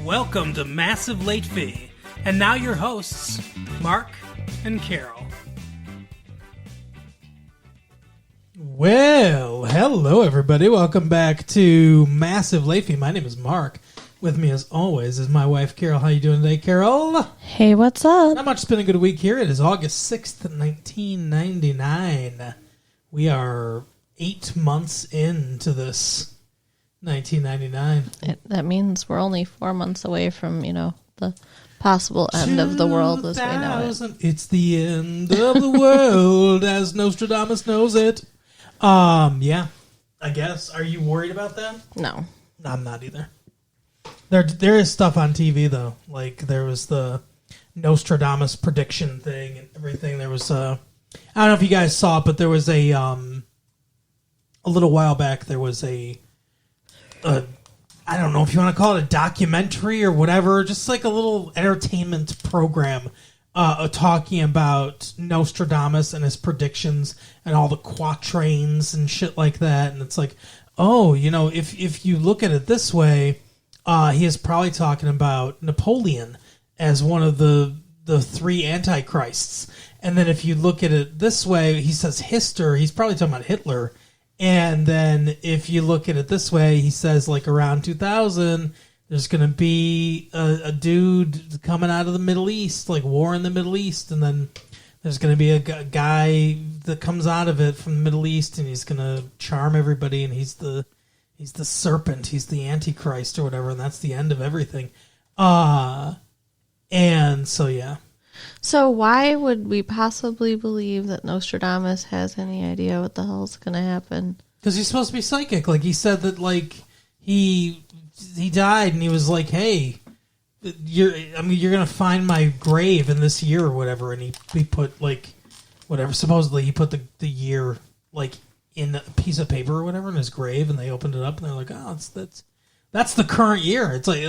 Welcome to Massive Late Fee. And now your hosts, Mark and Carol. Well, hello everybody. Welcome back to Massive Late Fee. My name is Mark. With me as always is my wife, Carol. How you doing today, Carol? Hey, what's up? Not much. It's been a good week here. It is August 6th, 1999. We are 8 months into this 1999. That means we're only 4 months away from, the possible end of the world as we know it. It's the end of the world as Nostradamus knows it. Yeah, I guess. Are you worried about that? No. I'm not either. There is stuff on TV, though. Like, there was the Nostradamus prediction thing and everything. There was, I don't know if you guys saw it, but there was a little while back, there was I don't know if you want to call it a documentary or whatever, just like a little entertainment program talking about Nostradamus and his predictions and all the quatrains and shit like that. And it's like, oh, if you look at it this way, he is probably talking about Napoleon as one of the three antichrists. And then if you look at it this way, he says Hister, he's probably talking about Hitler. And then if you look at it this way, he says, like, around 2000, there's going to be a dude coming out of the Middle East, like war in the Middle East. And then there's going to be a guy that comes out of it from the Middle East, and he's going to charm everybody, and he's the serpent, he's the Antichrist or whatever, and that's the end of everything. And so, yeah. So why would we possibly believe that Nostradamus has any idea what the hell's going to happen? Because he's supposed to be psychic. Like, he said that, like, he died, and he was like, hey, you're going to find my grave in this year or whatever. And he put, like, whatever. Supposedly, he put the year, like, in a piece of paper or whatever in his grave, and they opened it up, and they're like, oh, that's the current year. It's like,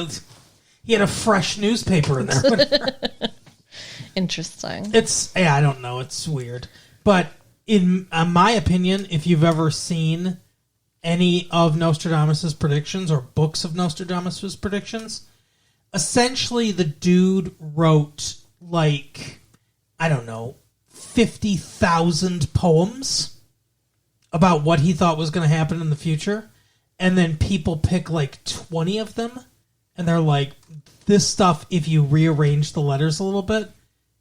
he had a fresh newspaper in there. Interesting. I don't know. It's weird. But in my opinion, if you've ever seen any of Nostradamus' predictions or books of Nostradamus' predictions, essentially the dude wrote, like, I don't know, 50,000 poems about what he thought was going to happen in the future. And then people pick, like, 20 of them. And they're like, this stuff, if you rearrange the letters a little bit,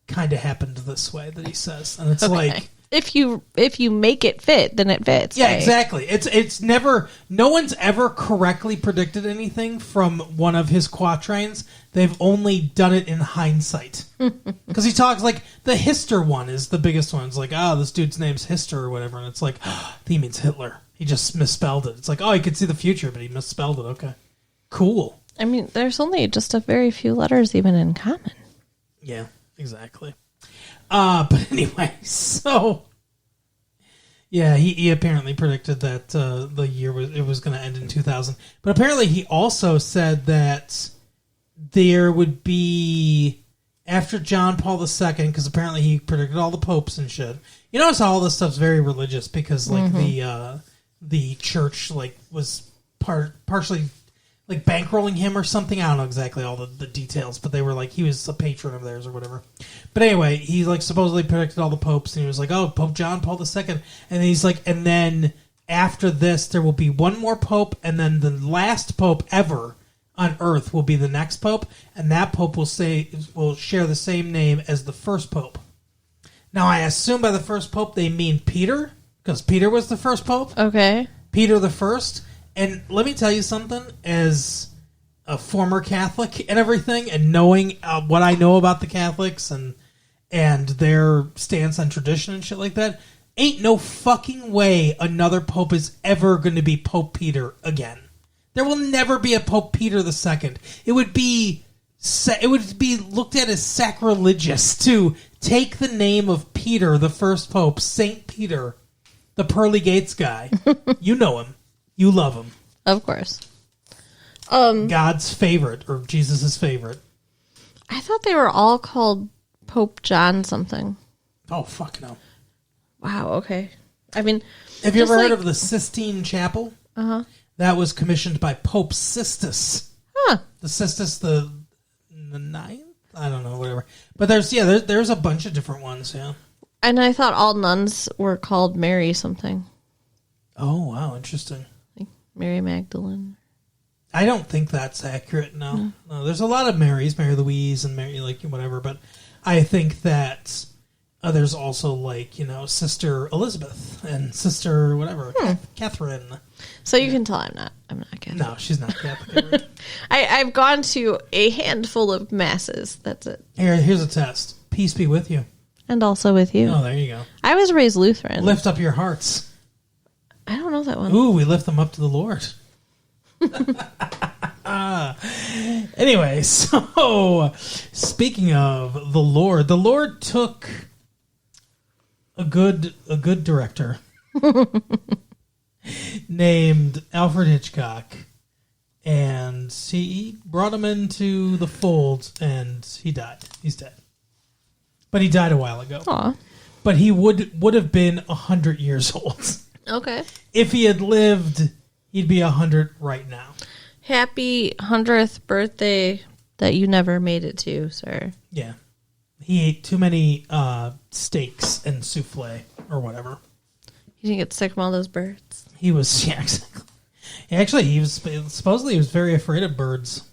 kind of happened this way, that he says. And it's like, if you make it fit, then it fits. Yeah, right? Exactly. It's never, no one's ever correctly predicted anything from one of his quatrains. They've only done it in hindsight. Because he talks, like, the Hister one is the biggest one. It's like, this dude's name's Hister or whatever. And it's like, he means Hitler. He just misspelled it. It's like, he could see the future, but he misspelled it. Okay. Cool. I mean, there's only just a very few letters even in common. Yeah. Exactly. But anyway, so yeah, he apparently predicted that the year was going to end in 2000. But apparently he also said that there would be, after John Paul II, because apparently he predicted all the popes and shit. You notice how all this stuff's very religious, because like the church, like, was partially, like, bankrolling him or something. I don't know exactly all the details, but they were like, he was a patron of theirs or whatever. But anyway, he, like, supposedly predicted all the popes, and he was like, Pope John Paul II. And he's like, and then after this, there will be one more pope, and then the last pope ever on earth will be the next pope, and that pope will share the same name as the first pope. Now, I assume by the first pope they mean Peter, because Peter was the first pope. Okay. Peter the First. And let me tell you something, as a former Catholic and everything, and knowing what I know about the Catholics and their stance on tradition and shit like that, ain't no fucking way another pope is ever going to be Pope Peter again. There will never be a Pope Peter II. It would be looked at as sacrilegious to take the name of Peter, the first pope, Saint Peter, the pearly gates guy. You know him. You love him. Of course. God's favorite, or Jesus' favorite. I thought they were all called Pope John something. Oh, fuck no. Wow, okay. I mean... Have you ever heard of the Sistine Chapel? Uh-huh. That was commissioned by Pope Sistus Huh. The Sisters, the ninth? I don't know, whatever. But there's a bunch of different ones, yeah. And I thought all nuns were called Mary something. Oh, wow, interesting. Like Mary Magdalene. I don't think that's accurate, no. No, there's a lot of Marys, Mary Louise and Mary, like, whatever, but I think that there's also, like, Sister Elizabeth and Sister whatever, Catherine. So you can tell I'm not Catholic. No, she's not Catholic. I've gone to a handful of masses. That's it. Here's a test. Peace be with you. And also with you. Oh, there you go. I was raised Lutheran. Lift up your hearts. I don't know that one. Ooh, we lift them up to the Lord. Anyway, so speaking of the Lord took a good director named Alfred Hitchcock, and he brought him into the fold, and he died. He's dead, but he died a while ago. Aw. But he would have been 100 years old. Okay. If he had lived, he'd be 100 right now. Happy 100th birthday that you never made it to, sir. Yeah. He ate too many steaks and souffle or whatever. You didn't get sick from all those birds. He was, yeah, exactly. Actually, he was very afraid of birds.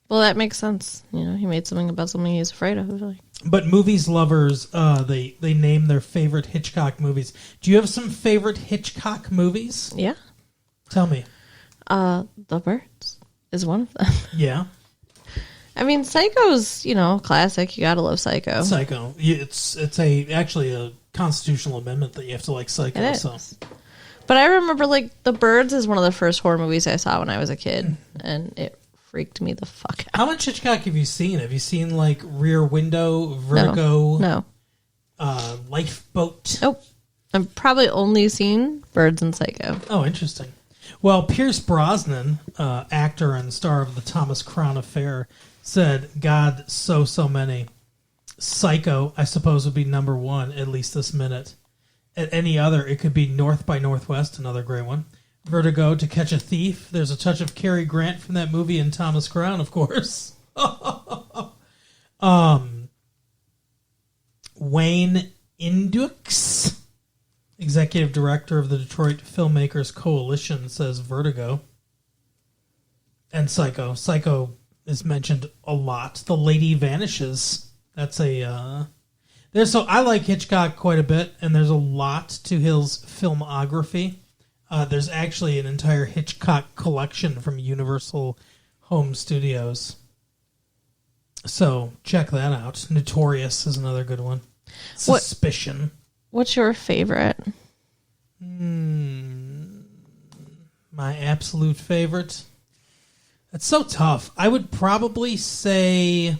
Well, that makes sense. He made something about something he's afraid of. Like, But movies lovers, they name their favorite Hitchcock movies. Do you have some favorite Hitchcock movies? yeah. Tell me. The Birds is one of them. Yeah. I mean, Psycho's, classic. You gotta love Psycho. Psycho. It's actually a constitutional amendment that you have to like Psycho. It is. So. But I remember, The Birds is one of the first horror movies I saw when I was a kid, and it freaked me the fuck out. How much Hitchcock have you seen? Have you seen like Rear Window, Vertigo, No. Lifeboat? Nope. I've probably only seen Birds and Psycho. Oh, interesting. Well, Pierce Brosnan, actor and star of the Thomas Crown Affair, said, God, so many. Psycho, I suppose, would be number one, at least this minute. At any other, it could be North by Northwest, another great one. Vertigo, To Catch a Thief. There's a touch of Cary Grant from that movie and Thomas Crown, of course. Wayne Indux, executive director of the Detroit Filmmakers Coalition, says Vertigo. And Psycho. Psycho is mentioned a lot. The Lady Vanishes. That's I like Hitchcock quite a bit, and there's a lot to his filmography. There's actually an entire Hitchcock collection from Universal Home Studios. So check that out. Notorious is another good one. Suspicion. What's your favorite? My absolute favorite? That's so tough. I would probably say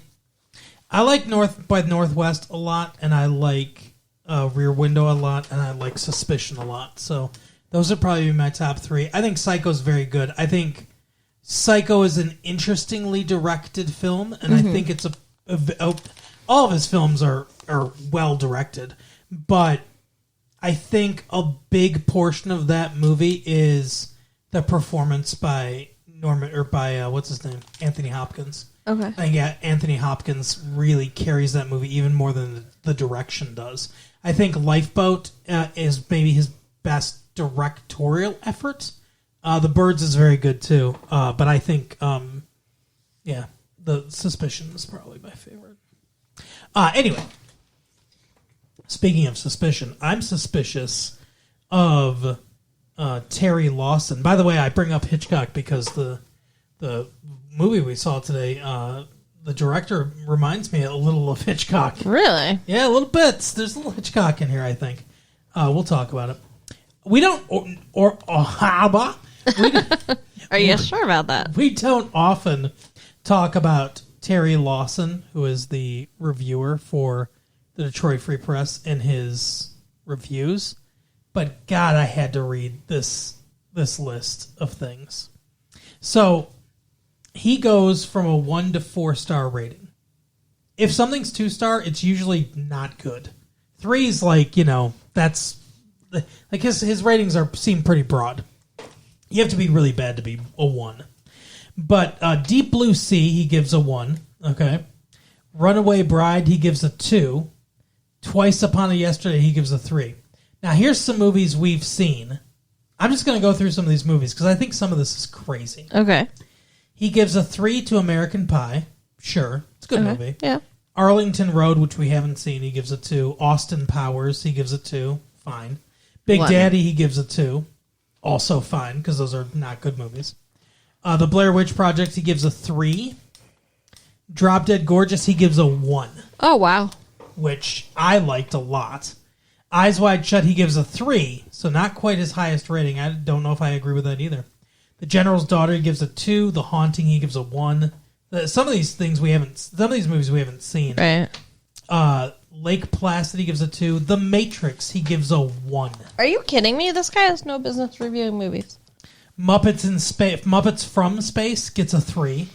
I like North by Northwest a lot, and I like Rear Window a lot, and I like Suspicion a lot. So those would probably be my top three. I think Psycho's very good. I think Psycho is an interestingly directed film, and I think it's all of his films are well directed, but I think a big portion of that movie is the performance by what's his name, Anthony Hopkins. Okay. I think Anthony Hopkins really carries that movie even more than the direction does. I think Lifeboat is maybe his best directorial effort. The Birds is very good too, but I think, the Suspicion is probably my favorite. Anyway, speaking of suspicion, I'm suspicious of Terry Lawson. By the way, I bring up Hitchcock because the movie we saw today, the director reminds me a little of Hitchcock. Really? Yeah, a little bit. There's a little Hitchcock in here, I think. We'll talk about it. We don't Are you sure about that? We don't often talk about Terry Lawson, who is the reviewer for the Detroit Free Press, in his reviews. But God, I had to read this list of things. So he goes from a 1 to 4 star rating. If something's 2 star, it's usually not good. 3 is like, that's like his ratings seem pretty broad. You have to be really bad to be a 1. But Deep Blue Sea, he gives a 1. Okay. Runaway Bride, he gives a 2. Twice Upon a Yesterday, he gives a 3. Now, here's some movies we've seen. I'm just going to go through some of these movies because I think some of this is crazy. Okay. He gives a 3 to American Pie. Sure. It's a good movie. Yeah. Arlington Road, which we haven't seen, he gives a 2. Austin Powers, he gives a 2. Fine. Big 1. Daddy, he gives a 2. Also fine, because those are not good movies. The Blair Witch Project, he gives a 3. Drop Dead Gorgeous, he gives a 1, Oh, wow. which I liked a lot. Eyes Wide Shut, he gives a 3, so not quite his highest rating. I don't know if I agree with that either. The General's Daughter, he gives a 2. The Haunting, he gives a 1. Some of these movies we haven't seen. Right. Lake Placid, he gives a 2. The Matrix, he gives a 1. Are you kidding me? This guy has no business reviewing movies. Muppets from Space gets a 3.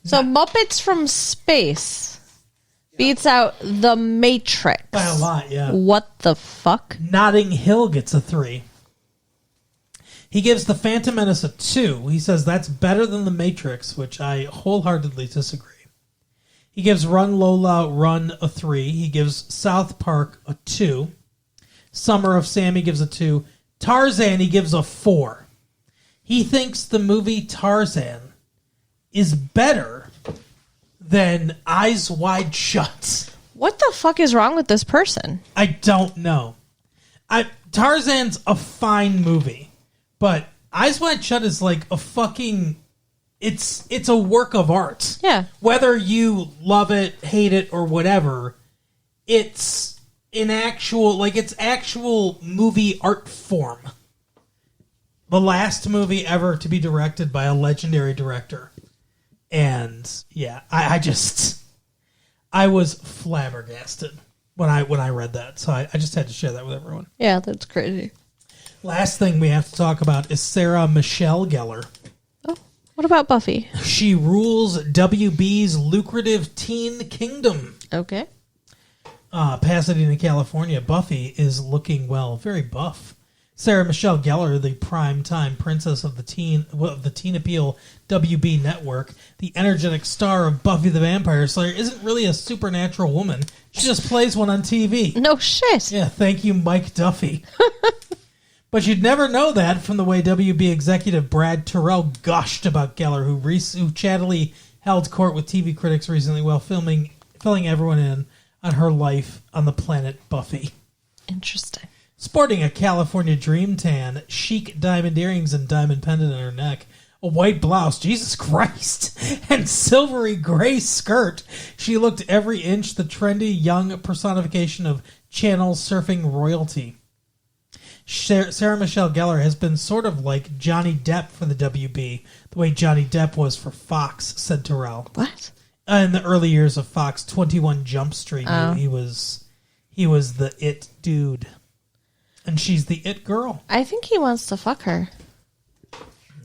So Muppets from Space beats out The Matrix. By a lot, yeah. What the fuck? Notting Hill gets a 3. He gives The Phantom Menace a 2. He says that's better than The Matrix, which I wholeheartedly disagree. He gives Run Lola Run a 3. He gives South Park a 2. Summer of Sam, he gives a 2. Tarzan, he gives a 4. He thinks the movie Tarzan is better than Eyes Wide Shut. What the fuck is wrong with this person? I don't know. Tarzan's a fine movie, but Eyes Wide Shut is like a fucking... It's a work of art. Yeah. Whether you love it, hate it, or whatever, it's actual movie art form. The last movie ever to be directed by a legendary director. And yeah, I was flabbergasted when I read that. So I just had to share that with everyone. Yeah, that's crazy. Last thing we have to talk about is Sarah Michelle Gellar. Oh, what about Buffy? She rules WB's lucrative teen kingdom. Okay. Pasadena, California. Buffy is looking, well, very buff. Sarah Michelle Gellar, the primetime princess of the teen appeal WB network, the energetic star of Buffy the Vampire Slayer, isn't really a supernatural woman. She just plays one on TV. No shit. Yeah, thank you, Mike Duffy. But you'd never know that from the way WB executive Brad Terrell gushed about Gellar, who chattily held court with TV critics recently while filling everyone in on her life on the planet Buffy. Interesting. Sporting a California dream tan, chic diamond earrings and diamond pendant on her neck, a white blouse, Jesus Christ, and silvery gray skirt, she looked every inch the trendy young personification of channel surfing royalty. Sarah Michelle Gellar has been sort of like Johnny Depp for the WB, the way Johnny Depp was for Fox, said Terrell. What? In the early years of Fox, 21 Jump Street, he was the it dude. And she's the it girl. I think he wants to fuck her.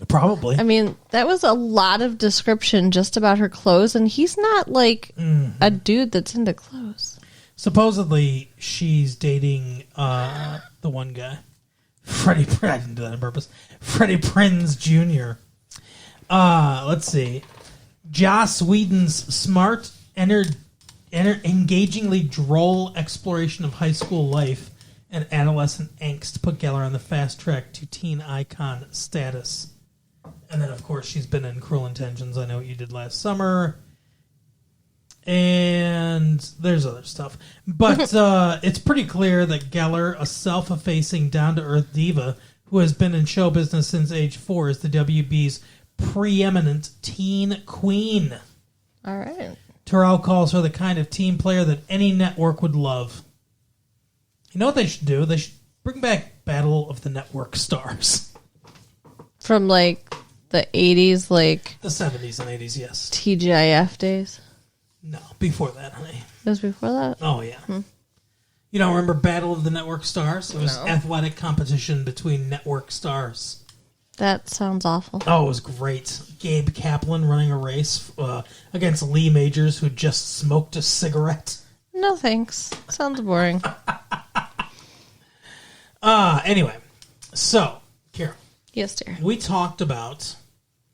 Probably. I mean, that was a lot of description just about her clothes, and he's not like a dude that's into clothes. Supposedly, she's dating the one guy. Freddie Prinze. I didn't do that on purpose. Freddie Prinze Jr. Let's see. Joss Whedon's smart, engagingly droll exploration of high school life and adolescent angst put Gellar on the fast track to teen icon status. And then, of course, she's been in Cruel Intentions, I Know What You Did Last Summer. And there's other stuff. But it's pretty clear that Gellar, a self-effacing, down-to-earth diva who has been in show business since age 4, is the WB's preeminent teen queen. All right. Terrell calls her the kind of team player that any network would love. You know what they should do? They should bring back Battle of the Network Stars. From like the 80s, like The 70s and 80s, yes. TGIF days. No, before that, honey. It was before that? Oh, yeah. You don't remember Battle of the Network Stars? It was athletic competition between network stars. That sounds awful. Oh, it was great. Gabe Kaplan running a race against Lee Majors, who just smoked a cigarette. No thanks. Sounds boring. Anyway, so, Carol. Yes, dear. We talked about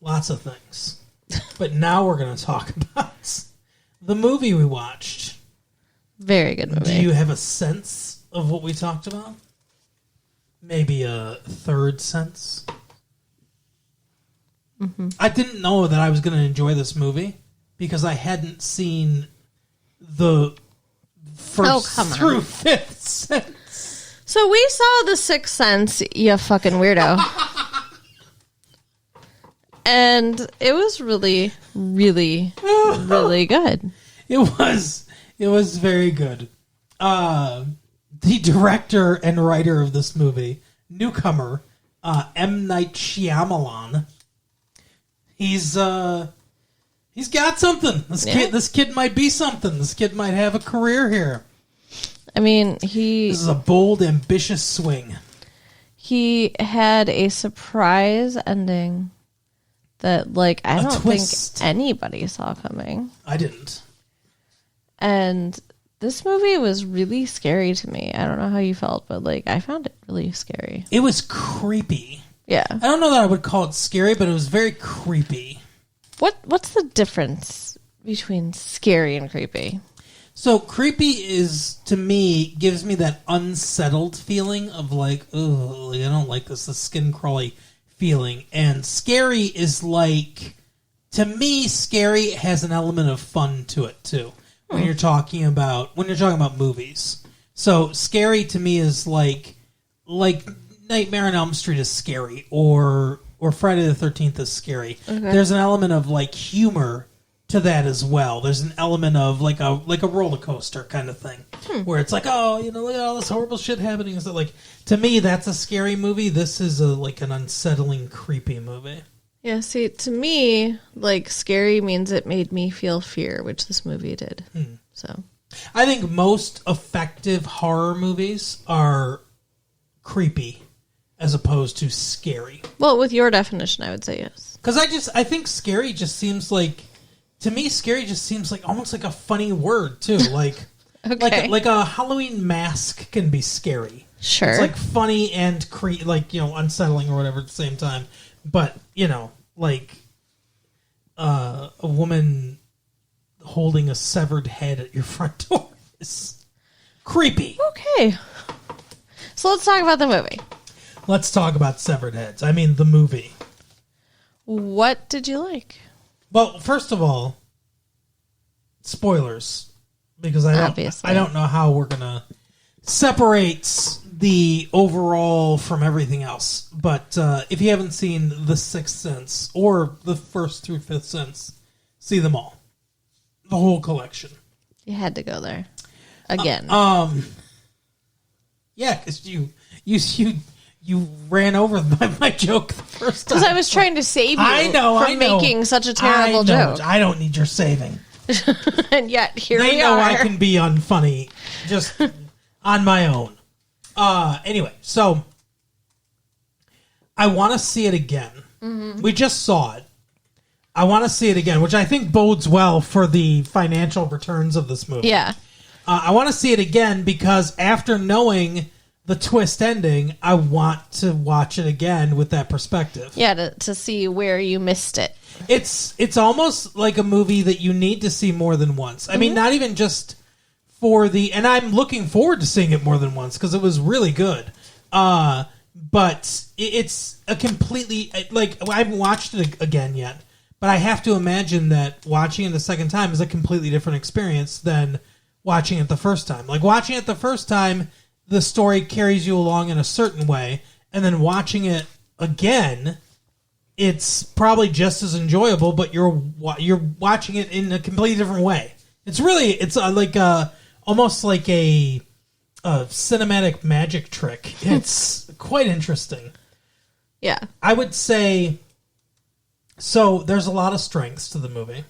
lots of things But now we're going to talk about the movie we watched. Very good movie. Do you have a sense of what we talked about? Maybe a third sense? Mm-hmm. I didn't know that I was going to enjoy this movie because I hadn't seen the first through fifth sense. So we saw The Sixth Sense, you fucking weirdo. And it was really, really, really good. It was very good. The director and writer of this movie, newcomer, M. Night Shyamalan. He's got something. This kid might be something. This kid might have a career here. I mean, This is a bold, ambitious swing. He had a surprise ending that, like, I don't think anybody saw coming. I didn't. And this movie was really scary to me. I don't know how you felt, but, like, I found it really scary. It was creepy. Yeah. I don't know that I would call it scary, but it was very creepy. What's the difference between scary and creepy? So creepy is, to me, gives me that unsettled feeling of like, oh, I don't like this, the skin crawly feeling. And scary is like, to me, scary has an element of fun to it too. When you're talking about movies. So scary to me is like Nightmare on Elm Street is scary, or Friday the 13th is scary. Okay. There's an element of like humor to that as well. There's an element of like a roller coaster kind of thing, where it's like, oh, look at all this horrible shit happening. So like, to me, that's a scary movie. This is like an unsettling, creepy movie. Yeah, see, to me, like, scary means it made me feel fear, which this movie did. So, I think most effective horror movies are creepy as opposed to scary. Well, with your definition, I would say yes. Because I think scary just seems like, to me, scary just seems like almost like a funny word too. Like, okay. like a Halloween mask can be scary. Sure. It's like funny and unsettling or whatever at the same time. But, like a woman holding a severed head at your front door is creepy. Okay. So let's talk about the movie. Let's talk about severed heads. I mean, the movie. What did you like? Well, first of all, spoilers, because I don't know how we're gonna separate the overall from everything else. But if you haven't seen The Sixth Sense or the first through fifth sense, see them all, the whole collection. You had to go there again. Yeah, because you ran over my joke the first time. Because I was trying to save you from making such a terrible joke. I don't need your saving. And yet, here we are. They know I can be unfunny just on my own. Anyway, so I want to see it again. Mm-hmm. We just saw it. I want to see it again, which I think bodes well for the financial returns of this movie. Yeah. I want to see it again because after knowing the twist ending, I want to watch it again with that perspective. Yeah, to see where you missed it. It's almost like a movie that you need to see more than once. I mean, not even just for and I'm looking forward to seeing it more than once because it was really good. But it's a completely, like, I haven't watched it again yet, but I have to imagine that watching it the second time is a completely different experience than watching it the first time. Like, watching it the first time, the story carries you along in a certain way, and then watching it again, it's probably just as enjoyable, but you're watching it in a completely different way. It's almost like a cinematic magic trick. It's quite interesting. Yeah. I would say, so there's a lot of strengths to the movie.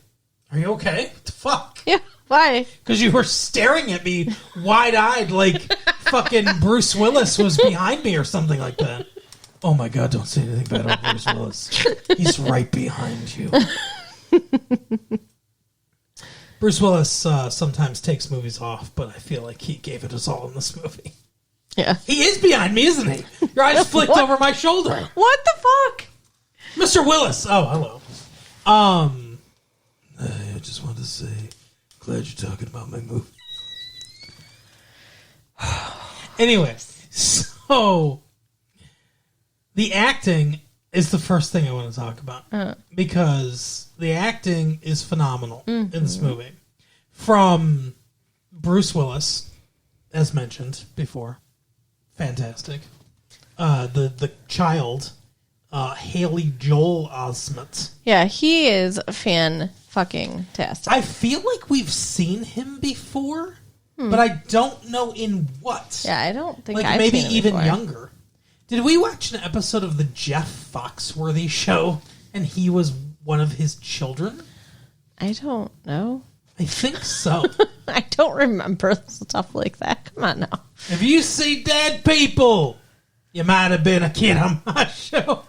Are you okay? What the fuck? Yeah. Why? Because you were staring at me wide-eyed like fucking Bruce Willis was behind me or something like that. Oh my God, don't say anything bad about Bruce Willis. He's right behind you. Bruce Willis sometimes takes movies off, but I feel like he gave it his all in this movie. Yeah. He is behind me, isn't he? Your eyes flicked over my shoulder. What the fuck? Mr. Willis. Oh, hello. say, glad you're talking about my movie. Anyway, so the acting is the first thing I want to talk about because the acting is phenomenal in this movie. From Bruce Willis, as mentioned before, fantastic. The child, Haley Joel Osment. Yeah, he is fan-fucking-tastic. I feel like we've seen him before, but I don't know in what. Yeah, I don't think like I've maybe seen him even before. younger. Did we watch an episode of the Jeff Foxworthy show and he was one of his children? I don't know. I think so. I don't remember stuff like that. Come on now. If you see dead people, you might have been a kid on my show.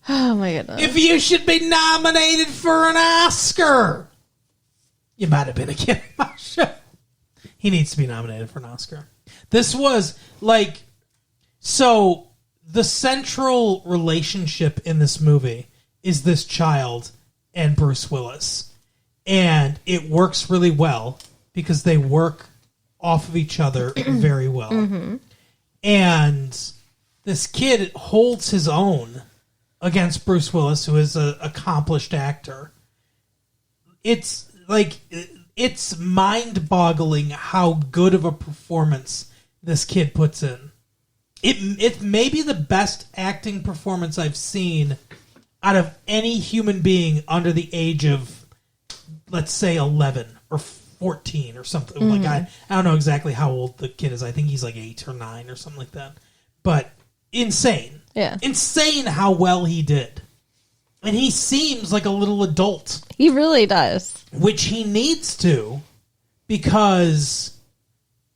Oh my goodness. If you should be nominated for an Oscar, you might have been a kid on my show. He needs to be nominated for an Oscar. This was like, so the central relationship in this movie is this child and Bruce Willis. And it works really well because they work off of each other very well. Mm-hmm. And this kid holds his own against Bruce Willis, who is an accomplished actor. It's like, it's mind-boggling how good of a performance this kid puts in. It may be the best acting performance I've seen out of any human being under the age of, let's say, 11 or 14 or something. Mm-hmm. Like I don't know exactly how old the kid is. I think he's like 8 or 9 or something like that. But insane. Yeah. Insane how well he did. And he seems like a little adult. He really does. Which he needs to, because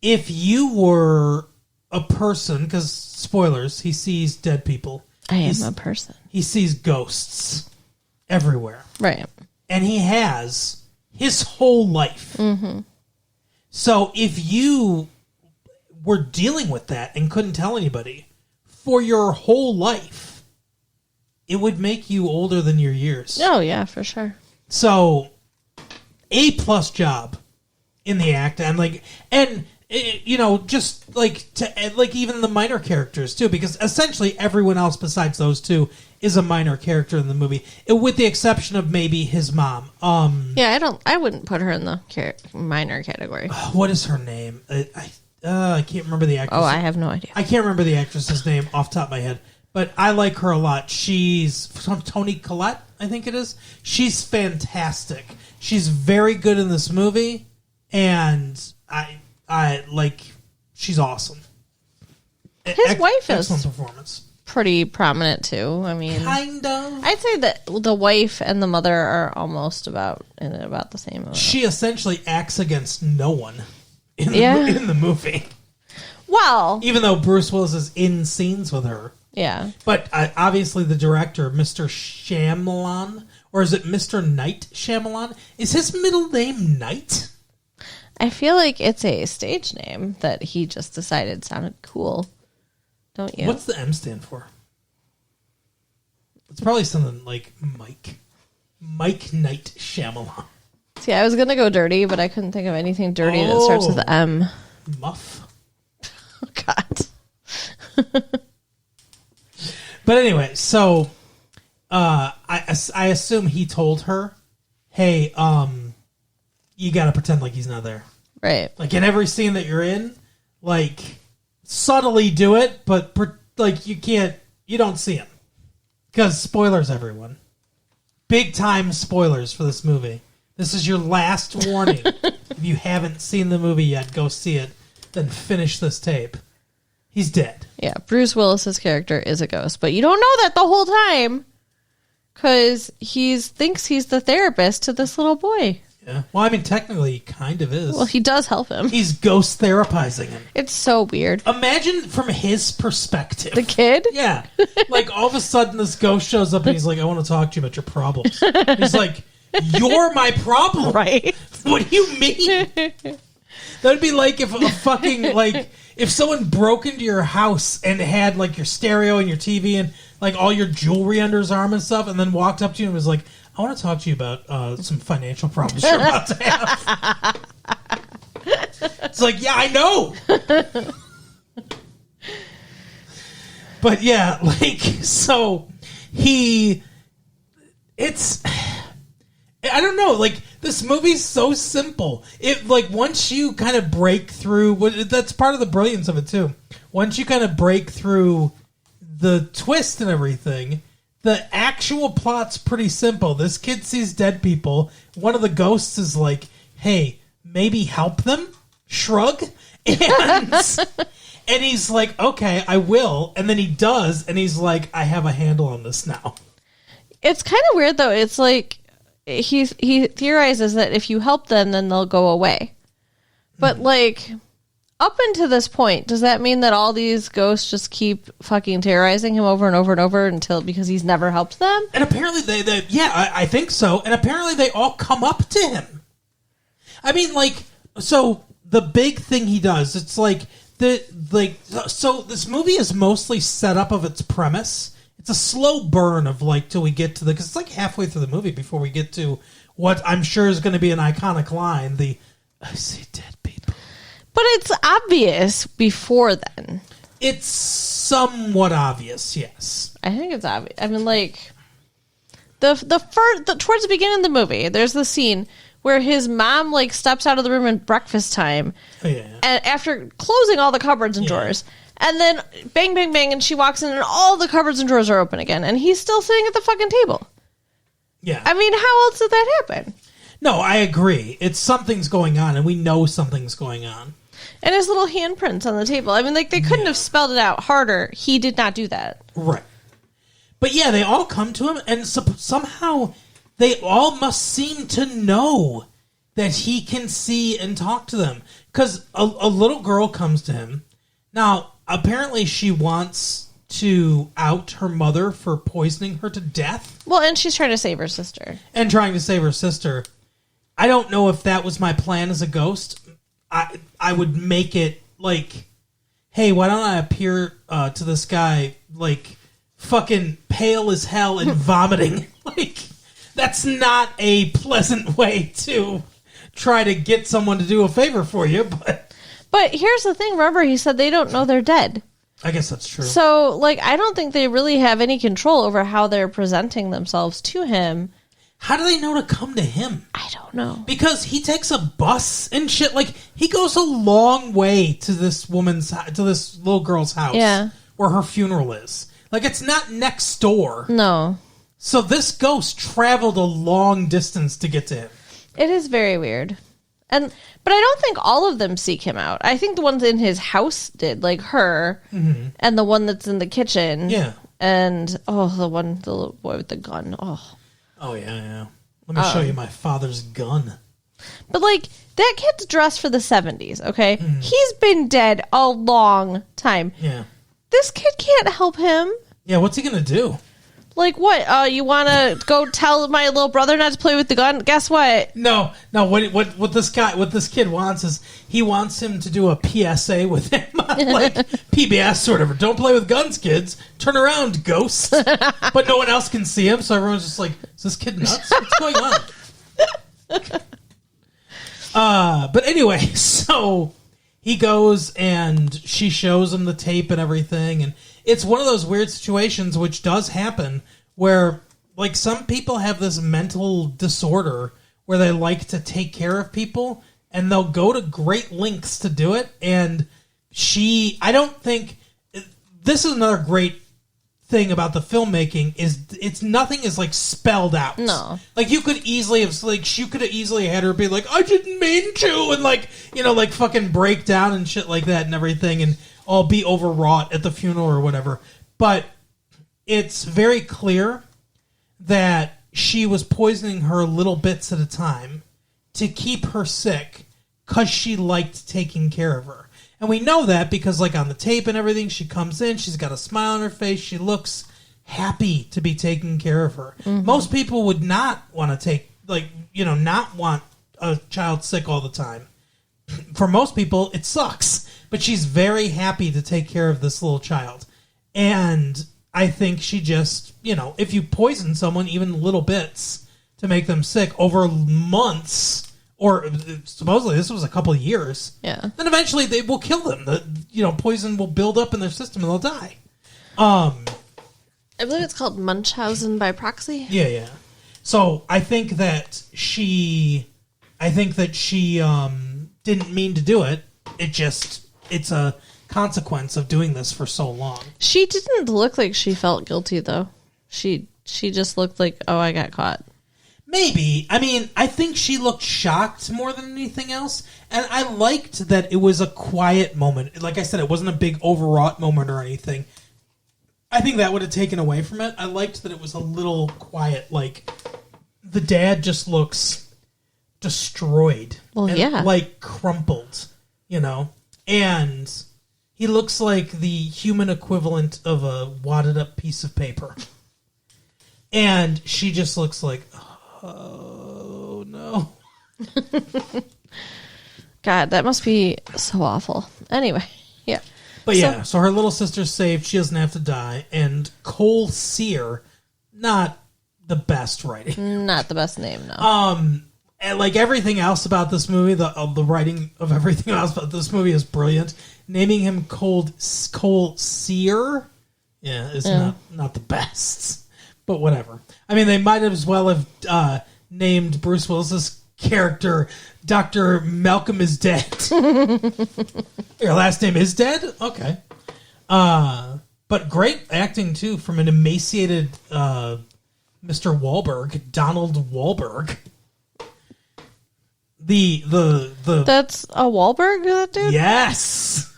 if you were a person, because spoilers, he sees dead people. I am a person. He sees ghosts everywhere. Right. And he has his whole life. Mm-hmm. So if you were dealing with that and couldn't tell anybody for your whole life, it would make you older than your years. Oh, yeah, for sure. So, A+ job in the act. Just like even the minor characters too, because essentially everyone else besides those two is a minor character in the movie, with the exception of maybe his mom. I wouldn't put her in the minor category. What is her name? I can't remember the actress. Oh, I have no idea. I can't remember the actress's name off the top of my head, but I like her a lot. She's from Toni Collette, I think it is. She's fantastic. She's very good in this movie, and I like. She's awesome. His wife is excellent performance. Pretty prominent too. I mean, kind of. I'd say that the wife and the mother are almost about the same amount. She essentially acts against no one in the movie. Well, even though Bruce Willis is in scenes with her. Yeah. But obviously the director, Mr. Shyamalan, or is it Mr. Night Shyamalan? Is his middle name Night? I feel like it's a stage name that he just decided sounded cool. Don't you? What's the M stand for? It's probably something like Mike. Mike Night Shyamalan. See, I was going to go dirty, but I couldn't think of anything dirty that starts with M. Muff. Oh, God. But anyway, so I assume he told her, hey, you got to pretend like he's not there. Right. Like in every scene that you're in, like subtly do it, but like you don't see him. Because spoilers, everyone. Big time spoilers for this movie. This is your last warning. If you haven't seen the movie yet, go see it. Then finish this tape. He's dead. Yeah, Bruce Willis's character is a ghost, but you don't know that the whole time because he thinks he's the therapist to this little boy. Yeah. Well, I mean, technically, he kind of is. Well, he does help him. He's ghost therapizing him. It's so weird. Imagine from his perspective. The kid? Yeah. Like, all of a sudden, this ghost shows up and he's like, I want to talk to you about your problems. He's like, you're my problem. Right. What do you mean? That'd be like if a fucking, like, if someone broke into your house and had, like, your stereo and your TV and, like, all your jewelry under his arm and stuff and then walked up to you and was like, I want to talk to you about some financial problems you're about to have. It's like, yeah, I know. But yeah, like, so it's, I don't know, like, this movie's so simple. It, like, once you kind of break through, that's part of the brilliance of it, too. Once you kind of break through the twist and everything, the actual plot's pretty simple. This kid sees dead people. One of the ghosts is like, hey, maybe help them? Shrug. And he's like, okay, I will. And then he does, and he's like, I have a handle on this now. It's kind of weird, though. It's like, he theorizes that if you help them, then they'll go away. But, like, up until this point, does that mean that all these ghosts just keep fucking terrorizing him over and over and over because he's never helped them? And apparently I think so. And apparently they all come up to him. I mean, like, so the big thing he does, it's like, so this movie is mostly set up of its premise. It's a slow burn of, like, till we get to because it's like halfway through the movie before we get to what I'm sure is going to be an iconic line, I see dead people. But it's obvious before then. It's somewhat obvious, yes. I think it's obvious. I mean, like, towards the beginning of the movie, there's the scene where his mom, like, steps out of the room at breakfast time. Oh, yeah. And after closing all the cupboards and drawers. And then bang, bang, bang, and she walks in and all the cupboards and drawers are open again. And he's still sitting at the fucking table. Yeah. I mean, how else did that happen? No, I agree. It's something's going on, and we know something's going on. And his little handprints on the table. I mean, like, they couldn't have spelled it out harder. He did not do that. Right. But yeah, they all come to him, and somehow they all must seem to know that he can see and talk to them. Because a little girl comes to him. Now, apparently she wants to out her mother for poisoning her to death. Well, and she's trying to save her sister. And trying to save her sister. I don't know if that was my plan as a ghost. I would make it like, hey, why don't I appear to this guy like fucking pale as hell and vomiting? Like, that's not a pleasant way to try to get someone to do a favor for you. But here's the thing. Remember, he said they don't know they're dead. I guess that's true. So, like, I don't think they really have any control over how they're presenting themselves to him. How do they know to come to him? I don't know. Because he takes a bus and shit. Like, he goes a long way to this little girl's house. Where her funeral is. Like, it's not next door. No. So this ghost traveled a long distance to get to him. It is very weird. But I don't think all of them seek him out. I think the ones in his house did, like her, and the one that's in the kitchen. Yeah. And, the little boy with the gun. Oh, yeah. Let me show you my father's gun. But, like, that kid's dressed for the 70s, okay? He's been dead a long time. Yeah. This kid can't help him. Yeah, what's he going to do? Like, what? You want to go tell my little brother not to play with the gun? Guess what? No. What this kid wants is he wants him to do a PSA with him, like PBS or whatever. Don't play with guns, kids. Turn around, ghosts. But no one else can see him, so everyone's just like, is this kid nuts? What's going on? But anyway, so he goes and she shows him the tape and everything, and it's one of those weird situations which does happen where, like, some people have this mental disorder where they like to take care of people and they'll go to great lengths to do it. And I don't think this is another great thing about the filmmaking is nothing is like spelled out. No. Like, you could easily have, like, she could have easily had her be like, I didn't mean to, and like, like fucking break down and shit like that and everything, and all be overwrought at the funeral or whatever. But it's very clear that she was poisoning her little bits at a time to keep her sick because she liked taking care of her. And we know that because, like, on the tape and everything, she comes in, she's got a smile on her face, she looks happy to be taking care of her. Most people would not want to not want a child sick all the time. For most people, it sucks. But she's very happy to take care of this little child. And I think she just, if you poison someone even little bits, to make them sick over months, or supposedly this was a couple of years. Yeah. Then eventually they will kill them. The poison will build up in their system and they'll die. I believe it's called Munchausen by proxy. Yeah. So I think that she didn't mean to do it. It's a consequence of doing this for so long. She didn't look like she felt guilty, though. She just looked like, oh, I got caught. Maybe. I mean, I think she looked shocked more than anything else. And I liked that it was a quiet moment. Like I said, it wasn't a big overwrought moment or anything. I think that would have taken away from it. I liked that it was a little quiet. Like, the dad just looks destroyed. Well, and, yeah. like, crumpled, And he looks like the human equivalent of a wadded up piece of paper. And she just looks like, oh, no. God, that must be so awful. Anyway, yeah. But so her little sister's saved. She doesn't have to die. And Cole Sear, not the best writing. Not the best name, no. And like everything else about this movie, the writing of everything else about this movie is brilliant. Naming him Cole Sear, is not the best. But whatever. I mean, they might as well have named Bruce Willis's character Dr. Malcolm is Dead. Your last name is Dead? Okay. But great acting, too, from an emaciated Mr. Wahlberg, Donald Wahlberg. That's a Wahlberg, that dude? Yes,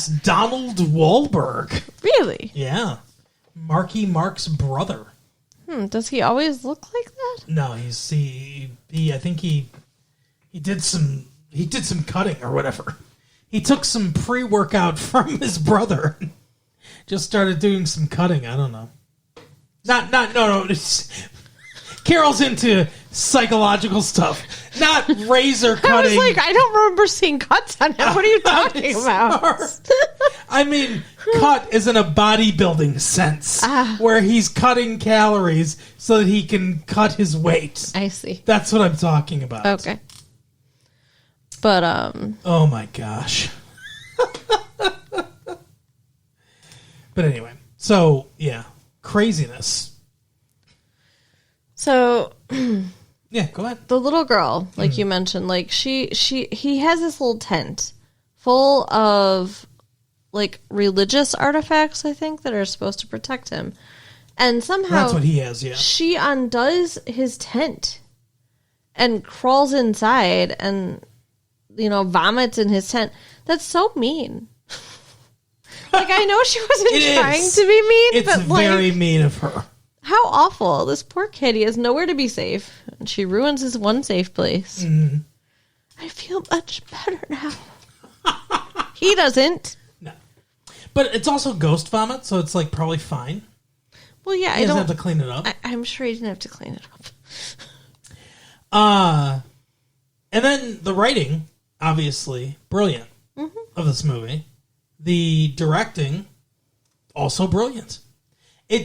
Donald Wahlberg. Really? Yeah, Marky Mark's brother. Does he always look like that? No, I think he did some cutting or whatever. He took some pre-workout from his brother. Just started doing some cutting. I don't know. No. Carol's into psychological stuff, not razor cutting. I was like, I don't remember seeing cuts on him. What are you talking about? I mean, cut is in a bodybuilding sense, where he's cutting calories so that he can cut his weight. I see. That's what I'm talking about. Okay. But, oh my gosh. But anyway, so, yeah, craziness. So, yeah, go ahead. The little girl, like you mentioned, like he has this little tent full of like religious artifacts, I think, that are supposed to protect him. And somehow that's what he has, yeah. She undoes his tent and crawls inside and vomits in his tent. That's so mean. Like, I know she wasn't trying to be mean, it's but very mean of her. How awful. This poor kid, he has nowhere to be safe. And she ruins his one safe place. Mm. I feel much better now. He doesn't. No. But it's also ghost vomit, so it's like probably fine. Well, yeah, he doesn't have to clean it up. I'm sure he didn't have to clean it up. And then the writing, obviously, brilliant of this movie. The directing, also brilliant. The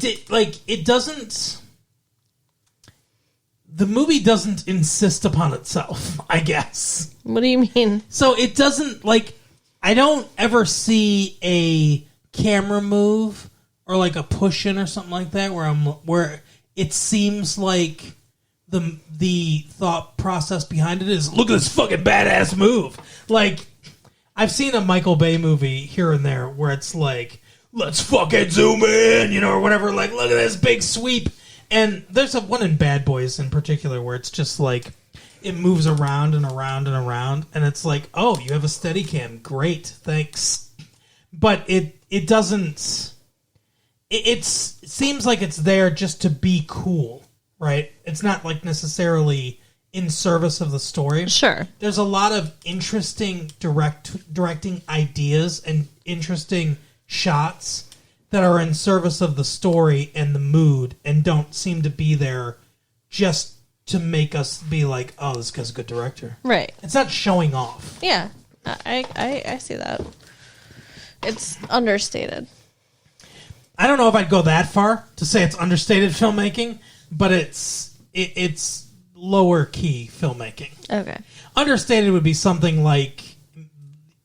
movie doesn't insist upon itself, I guess. What do you mean? So it doesn't, I don't ever see a camera move or like a push in or something like that where it seems like the thought process behind it is, look at this fucking badass move. Like, I've seen a Michael Bay movie here and there where it's like, let's fucking zoom in, or whatever. Like, look at this big sweep. And there's one in Bad Boys in particular where it's just like, it moves around and around and around. And it's like, oh, you have a Steadicam. Great, thanks. But it doesn't... It seems like it's there just to be cool, right? It's not like necessarily in service of the story. Sure. There's a lot of interesting directing ideas and interesting shots that are in service of the story and the mood and don't seem to be there just to make us be like, oh, this guy's a good director. Right. It's not showing off. Yeah. I see that. It's understated. I don't know if I'd go that far to say it's understated filmmaking, but it's it's lower key filmmaking. Okay. Understated would be something like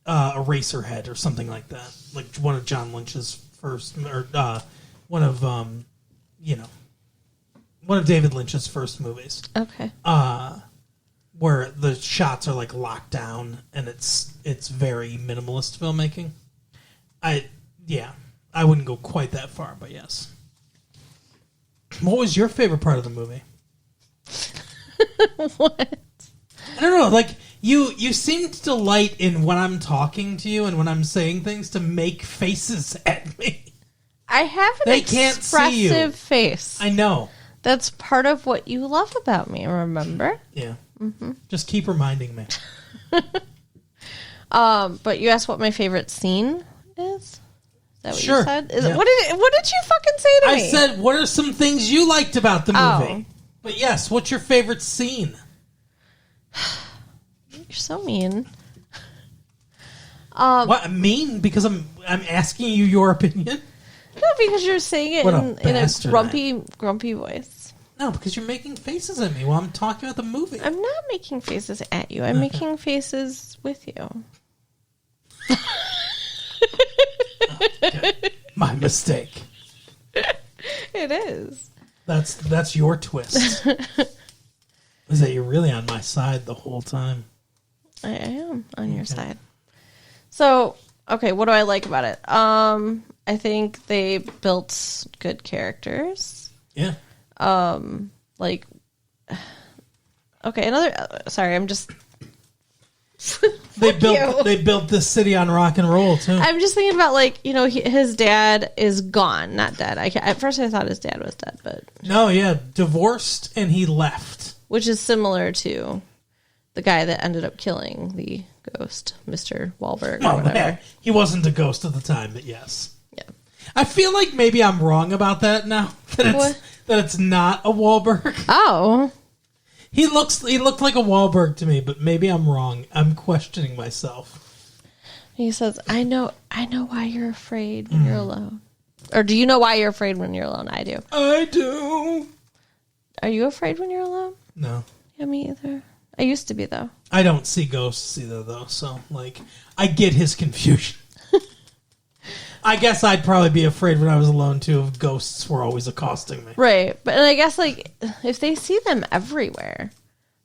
Eraserhead or something like that, like one of John Lynch's first, or one of one of David Lynch's first movies, Okay. where the shots are like locked down and it's very minimalist filmmaking. I wouldn't go quite that far, but yes. What was your favorite part of the movie? What? I don't know. Like you seem to delight in when I'm talking to you and when I'm saying things to make faces at me. I have an They can't see you. expressive face. I know. That's part of what you love about me, remember? Yeah. Mm-hmm. Just keep reminding me. But you asked what my favorite scene is? Is that what Sure. you said? Yeah. What did you fucking say to I me? said, what are some things you liked about the movie? Oh. But yes, what's your favorite scene? You're so mean. What, mean? Because I'm asking you your opinion? No, because you're saying it What a in a bastard grumpy voice. No, because you're making faces at me while I'm talking about the movie. I'm not making faces at you. I'm making faces with you. Okay. My mistake. It is. That's your twist. Is that you're really on my side the whole time? I am on your side. So, okay, what do I like about it? I think they built good characters. Yeah. Like, okay, sorry, I'm just. They you. built this city on rock and roll too. I'm just thinking about, like, his dad is gone, not dead. At first I thought his dad was dead, but. No, yeah, divorced and he left. Which is similar to the guy that ended up killing the ghost, Mr. Wahlberg, or Oh, whatever. yeah. He wasn't a ghost at the time, but yes. Yeah. I feel like maybe I'm wrong about that now. What? That it's not a Wahlberg. Oh. He looked like a Wahlberg to me, but maybe I'm wrong. I'm questioning myself. He says, I know why you're afraid when you're alone. Or do you know why you're afraid when you're alone? I do. I do. Are you afraid when you're alone? No. Yeah, me either. I used to be, though. I don't see ghosts either, though, so, like, I get his confusion. I guess I'd probably be afraid when I was alone, too, if ghosts were always accosting me. Right. But I guess, like, if they see them everywhere,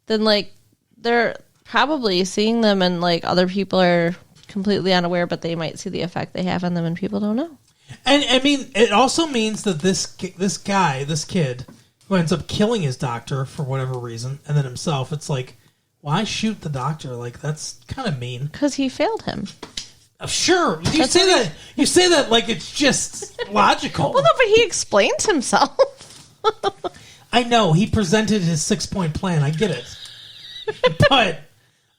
then, like, they're probably seeing them and, like, other people are completely unaware, but they might see the effect they have on them and people don't know. And, I mean, it also means that this kid, who ends up killing his doctor for whatever reason, and then himself, it's like, why shoot the doctor? Like, that's kind of mean. Because he failed him. Sure, you say that like it's just logical. Well, no, but he explains himself. I know he presented his 6-point plan. I get it, but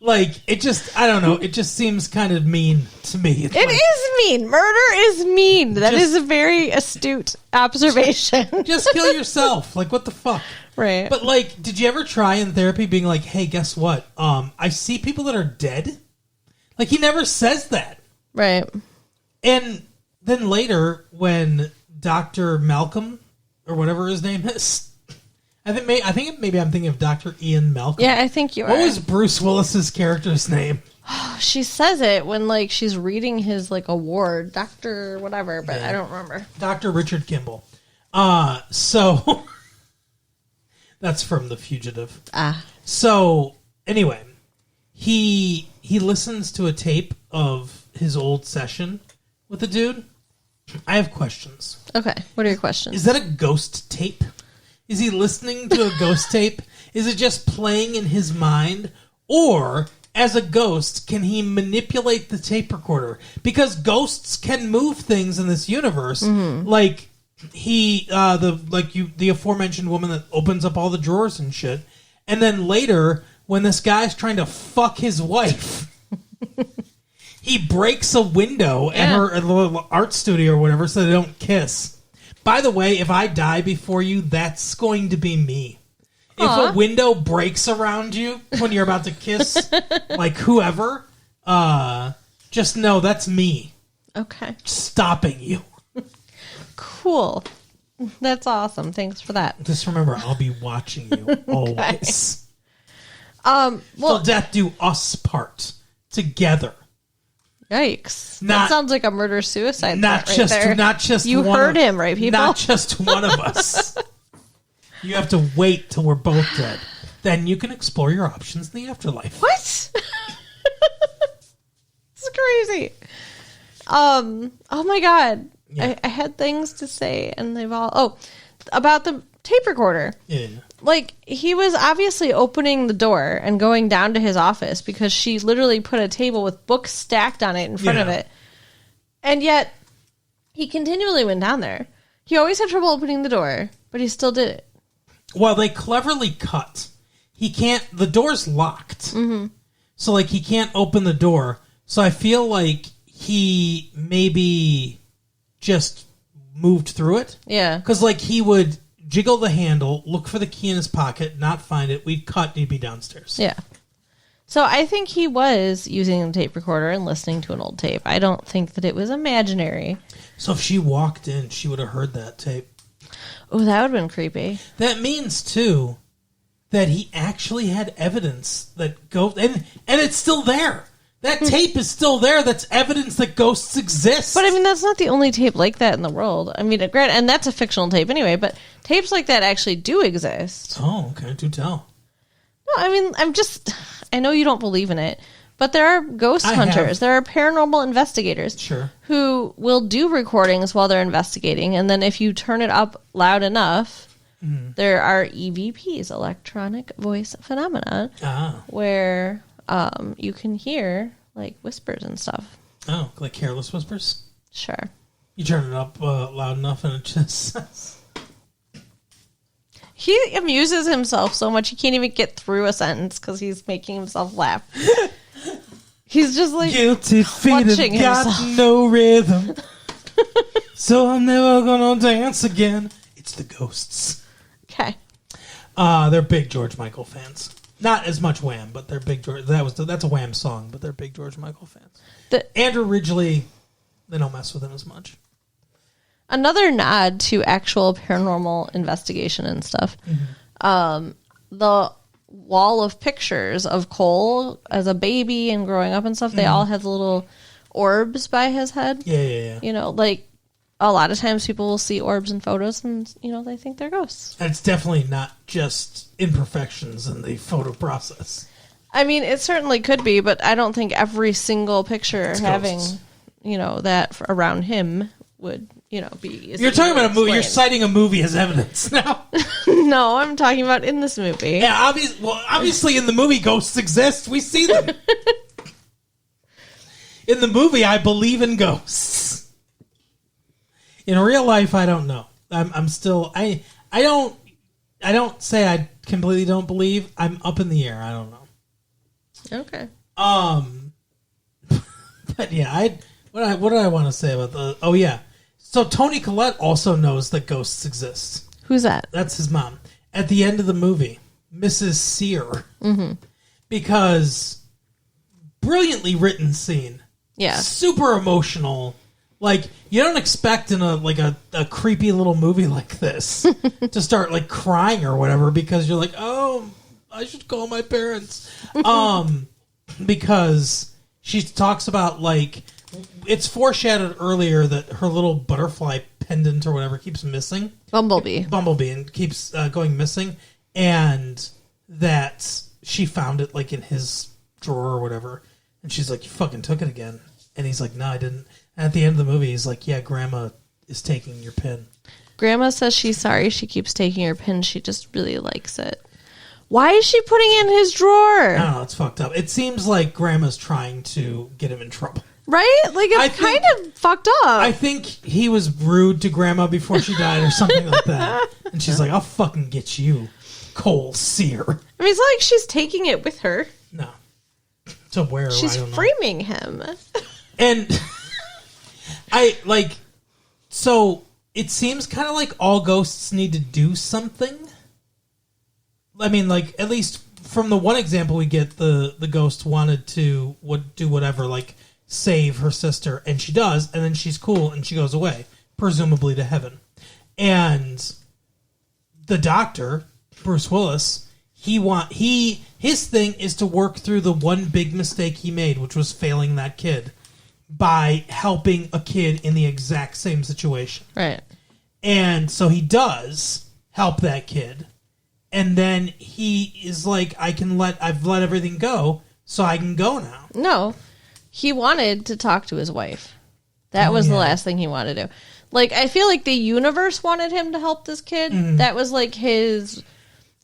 like it just, I don't know. It just seems kind of mean to me. It's It like, is mean. Murder is mean. That Just- is a very astute observation. just kill yourself. Like what the fuck? Right. But like, did you ever try in therapy being like, hey, guess what? I see people that are dead. Like he never says that. Right. And then later, when Dr. Malcolm, or whatever his name is, I think maybe I'm thinking of Dr. Ian Malcolm. Yeah, I think you are. What was Bruce Willis's character's name? She says it when, like, she's reading his, like, award, Dr. whatever, but Yeah. I don't remember. Dr. Richard Kimball. So that's from The Fugitive. Ah. So anyway, he listens to a tape of his old session with the dude. I have questions. Okay. What are your questions? Is that a ghost tape? Is he listening to a ghost tape? Is it just playing in his mind? Or, as a ghost, can he manipulate the tape recorder? Because ghosts can move things in this universe. Like the aforementioned woman that opens up all the drawers and shit. And then later, when this guy's trying to fuck his wife, he breaks a window at her little art studio or whatever so they don't kiss. By the way, if I die before you, that's going to be me. Aw. If a window breaks around you when you're about to kiss, like whoever, just know that's me Okay. stopping you. Cool. That's awesome. Thanks for that. Just remember, I'll be watching you always. Well, Till death do us part together. yikes. That Not- sounds like a murder-suicide Not threat just, right there. not just. You one heard of- him, right, people? Not just one of us. You have to wait till we're both dead. Then you can explore your options in the afterlife. What? It's crazy. Oh my god. Yeah. I had things to say and they've all about the tape recorder. Yeah. Like, he was obviously opening the door and going down to his office because she literally put a table with books stacked on it in front of Yeah. it. And yet he continually went down there. He always had trouble opening the door, but he still did it. Well, they cleverly cut. He can't. The door's locked, so like he can't open the door. So I feel like he maybe just moved through it. Yeah. Because like he would jiggle the handle, look for the key in his pocket, not find it. We'd cut, and he'd be downstairs. Yeah. So I think he was using a tape recorder and listening to an old tape. I don't think that it was imaginary. So if she walked in, she would have heard that tape. Oh, that would have been creepy. That means too that he actually had evidence that ghosts, and it's still there. That tape is still there. That's evidence that ghosts exist. But I mean, that's not the only tape like that in the world. I mean, granted, and that's a fictional tape anyway, but tapes like that actually do exist. Oh, okay. Do tell. No, I mean, I know you don't believe in it, but there are ghost I hunters. have. There are paranormal investigators. Sure. Who will do recordings while they're investigating, and then if you turn it up loud enough, there are EVPs, electronic voice phenomena, Ah. where you can hear like whispers and stuff. Oh, like careless whispers? Sure. You turn it up loud enough and it just says... He amuses himself so much he can't even get through a sentence because he's making himself laugh. He's just like Guilty feet clutching have got himself. no rhythm. So I'm never gonna dance again. It's the ghosts. Okay. They're big George Michael fans. Not as much Wham, but they're big George. That's a Wham song, but they're big George Michael fans. Andrew Ridgeley, they don't mess with him as much. Another nod to actual paranormal investigation and stuff. The wall of pictures of Cole as a baby and growing up and stuff, they all have little orbs by his head. Yeah. You know, like a lot of times people will see orbs in photos and, you know, they think they're ghosts. And it's definitely not just imperfections in the photo process. I mean, it certainly could be, but I don't think every single picture It's having, ghosts. you know, that around him would, you know, be... You're talking about a movie. You're explained. citing a movie as evidence now. No, I'm talking about in this movie. Yeah, obviously in the movie, ghosts exist. We see them. In the movie, I believe in ghosts. In real life, I don't know. I'm still I don't say I completely don't believe. I'm up in the air. I don't know. Okay. But yeah, what did I want to say about the? Oh yeah, so Toni Collette also knows that ghosts exist. Who's that? That's his mom. At the end of the movie, Mrs. Sear. Because brilliantly written scene. Yeah. Super emotional. Like, you don't expect in a creepy little movie like this to start like crying or whatever because you're like, oh, I should call my parents. Because she talks about like it's foreshadowed earlier that her little butterfly pendant or whatever keeps missing. Bumblebee. And keeps going missing, and that she found it like in his drawer or whatever, and she's like, "You fucking took it again," and he's like, "No, I didn't." And at the end of the movie, he's like, "Yeah, Grandma is taking your pin." Grandma says she's sorry she keeps taking her pin. She just really likes it. Why is she putting it in his drawer? I don't know. It's fucked up. It seems like Grandma's trying to get him in trouble. Right? Like, it's kind of fucked up. I think he was rude to Grandma before she died or something like that. And she's like, "I'll fucking get you, Cole Sear." I mean, it's not like she's taking it with her. No. To where? She's I don't know. framing him. And so it seems kind of like all ghosts need to do something. I mean, like, at least from the one example we get, the ghost wanted to do whatever, like save her sister, and she does, and then she's cool and she goes away, presumably to heaven. And the doctor, Bruce Willis, his thing is to work through the one big mistake he made, which was failing that kid by helping a kid in the exact same situation. Right. And so he does help that kid. And then he is like, I've let everything go, so I can go now. No. He wanted to talk to his wife. That was the last thing he wanted to do. Like, I feel like the universe wanted him to help this kid. Mm-hmm. That was like his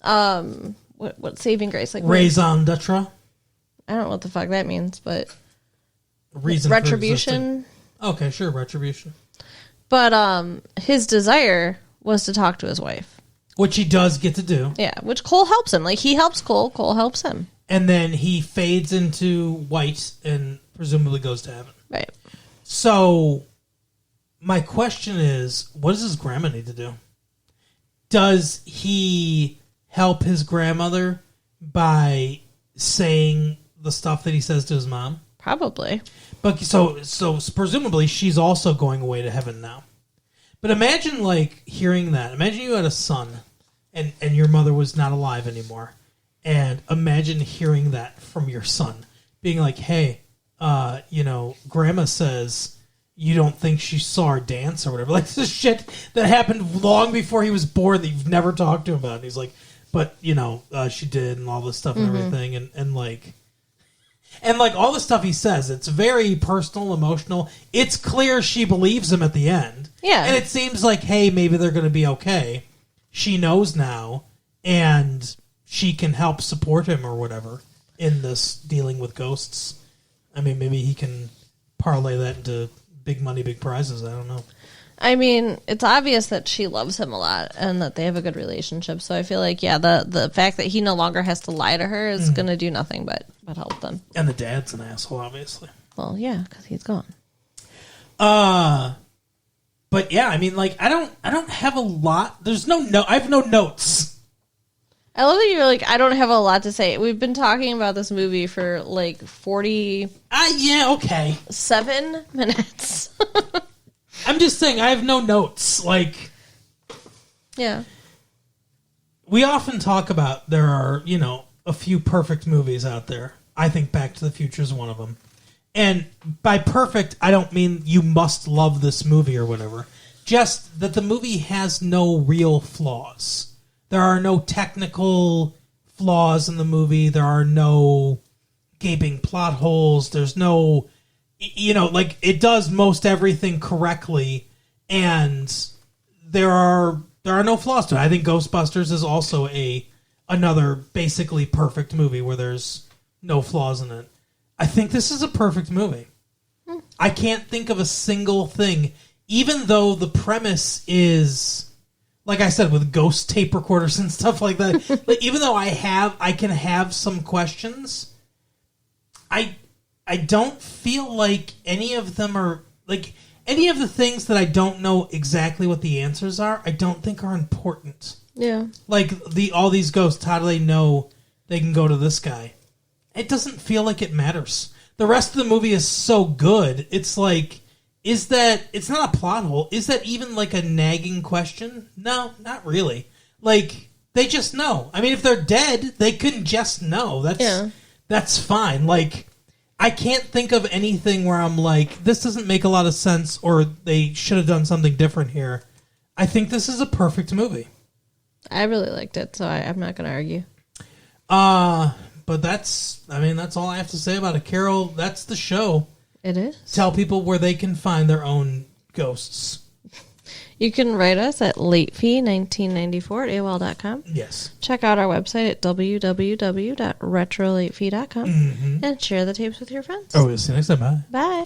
what saving grace? Like raison d'etre? I don't know what the fuck that means, but reason retribution. Okay, sure, retribution. But his desire was to talk to his wife, which he does get to do. Yeah, which Cole helps him. Like, he helps Cole, Cole helps him. And then he fades into white and presumably goes to heaven. Right. So my question is, what does his grandma need to do? Does he help his grandmother by saying the stuff that he says to his mom? Probably. But so presumably she's also going away to heaven now. But imagine like hearing that. Imagine you had a son and your mother was not alive anymore. And imagine hearing that from your son. Being like, hey, grandma says you don't think she saw her dance or whatever. Like, this shit that happened long before he was born that you've never talked to him about. And he's like, but, she did and all this stuff and everything. And all the stuff he says, it's very personal, emotional. It's clear she believes him at the end. Yeah. And it seems like, hey, maybe they're going to be okay. She knows now, and she can help support him or whatever in this dealing with ghosts. I mean, maybe he can parlay that into big money, big prizes. I don't know. I mean, it's obvious that she loves him a lot and that they have a good relationship. So I feel like, yeah, the fact that he no longer has to lie to her is going to do nothing but help them. And the dad's an asshole, obviously. Well, yeah, because he's gone. But yeah, I mean, like, I don't have a lot. I have no notes. I love that you're like, I don't have a lot to say. We've been talking about this movie for like 40... yeah, okay. 7 minutes. I'm just saying, I have no notes. Like... Yeah. We often talk about there are, a few perfect movies out there. I think Back to the Future is one of them. And by perfect, I don't mean you must love this movie or whatever. Just that the movie has no real flaws. There are no technical flaws in the movie. There are no gaping plot holes. There's no, it does most everything correctly, and there are no flaws to it. I think Ghostbusters is also another basically perfect movie where there's no flaws in it. I think this is a perfect movie. I can't think of a single thing, even though the premise is... Like I said, with ghost tape recorders and stuff like that, like, even though I can have some questions, I don't feel like any of them are, like, any of the things that I don't know exactly what the answers are, I don't think are important. Yeah. Like, all these ghosts, how do they know they can go to this guy? It doesn't feel like it matters. The rest of the movie is so good, it's like... it's not a plot hole. Is that even like a nagging question? No, not really. Like, they just know. I mean, if they're dead, they couldn't just know. That's fine. Like, I can't think of anything where I'm like, this doesn't make a lot of sense or they should have done something different here. I think this is a perfect movie. I really liked it, so I'm not going to argue. But that's all I have to say about it. Carol, that's the show. It is. Tell people where they can find their own ghosts. You can write us at latefee1994@AOL.com. Yes. Check out our website at www.retrolatefee.com and share the tapes with your friends. Oh, we'll see you next time. Bye. Bye.